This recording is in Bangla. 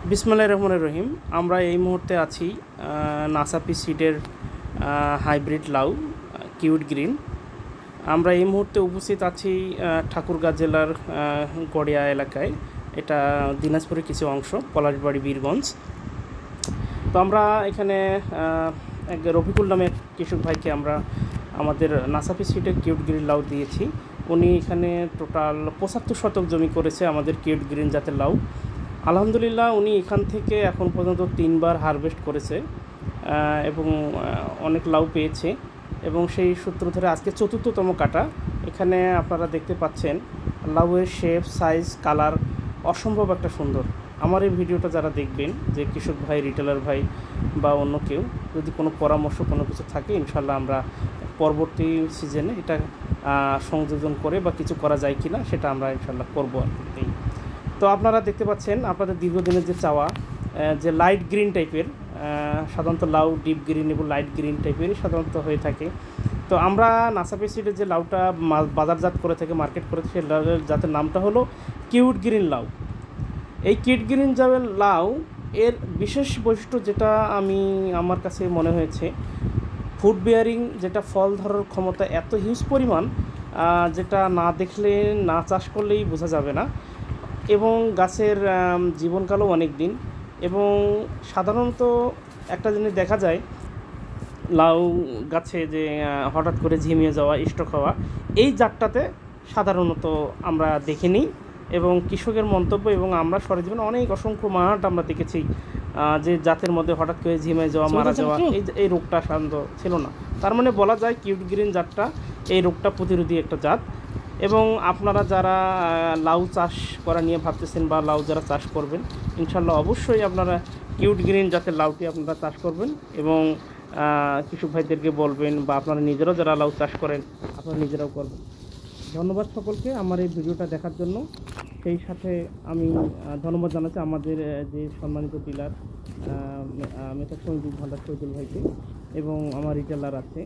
বিসমিল্লাহির রহমানির রহিম। আমরা এই মুহূর্তে আছি নাসাপি সিডের হাইব্রিড লাউ কিউট গ্রিন। আমরা এই মুহূর্তে উপস্থিত আছি ঠাকুরগাঁ জেলার গড়িয়া এলাকায়। এটা দিনাজপুরের কিছু অংশ, পলাশবাড়ি, বীরগঞ্জ। তো আমরা এখানে এক রফিকুল নামে এক কৃষক ভাইকে আমরা আমাদের নাসাপি সিডের কিউট গ্রিন লাউ দিয়েছি। উনি এখানে টোটাল ৭৫ শতক জমি করেছে আমাদের কিউট গ্রিন জাতের লাউ। আলহামদুলিল্লাহ, উনি এখান থেকে এখন পর্যন্ত 3বার হারভেস্ট করেছে এবং অনেক লাউ পেয়েছে, এবং সেই সূত্র ধরে আজকে ৪র্থতম কাটা। এখানে আপনারা দেখতে পাচ্ছেন লাউয়ের শেপ, সাইজ, কালার অসম্ভব একটা সুন্দর। আমার এই ভিডিওটা যারা দেখবেন, যে কৃষক ভাই, রিটেলার ভাই বা অন্য কেউ যদি কোনো পরামর্শ কোনো কিছু থাকে, ইনশাল্লাহ আমরা পরবর্তী সিজনে এটা সংযোজন করে বা কিছু করা যায় কি না সেটা আমরা ইনশাল্লাহ করবো আর কি। তো আপনারা দেখতে পাচ্ছেন আপনাদের দীর্ঘদিনের যে চাওয়া, যে লাইট গ্রিন টাইপের, সাধারণত লাউ ডিপ গ্রিন এবং লাইট গ্রিন টাইপেরই সাধারণত হয়ে থাকে। তো আমরা নাসাপি সিডের যে লাউটা বাজারজাত করে থাকে, মার্কেট করে থাকে, সেই জাতের নামটা হলো কিউট গ্রিন লাউ। এই কিউট গ্রিন জাতের লাউ এর বিশেষ বৈশিষ্ট্য যেটা আমার কাছে মনে হয়েছে, ফুড বেয়ারিং, যেটা ফল ধরার ক্ষমতা এত হিউজ পরিমাণ, যেটা না দেখলে, না চাষ করলেই বোঝা যাবে না। এবং গাছের জীবনকালও অনেক দিন। এবং সাধারণত একটা জিনিস দেখা যায়, লাউ গাছে যে হঠাৎ করে ঝিমিয়ে যাওয়া, স্টক হওয়া, এই জাতটাতে সাধারণত আমরা দেখিনি। এবং কৃষকের মন্তব্য এবং আমরা সরেজীবনে অনেক অসংখ্য মাঠ আমরা দেখেছি যে জাতের মধ্যে হঠাৎ করে ঝিমিয়ে যাওয়া, মারা যাওয়া, এই রোগটা সাধারণত ছিল না। তার মানে বলা যায় কিউট গ্রিন জাতটা এই রোগটা প্রতিরোধী একটা জাত। এবং আপনারা যারা লাউ চাষ করা নিয়ে ভাবতেছেন বা লাউ যারা চাষ করবেন, ইনশাল্লাহ অবশ্যই আপনারা কিউট গ্রিন জাতের লাউটি আপনারা চাষ করবেন এবং কৃষক ভাইদেরকে বলবেন, বা আপনারা নিজেরাও যারা লাউ চাষ করেন আপনারা নিজেরাও করবেন। ধন্যবাদ সকলকে আমার এই ভিডিওটা দেখার জন্য। সেই সাথে আমি ধন্যবাদ জানাচ্ছি আমাদের যে সম্মানিত ডিলার মেসার্স সঞ্জীব ভান্ডার শহীদুল ভাইকে, এবং আমার রিটেলার আছে।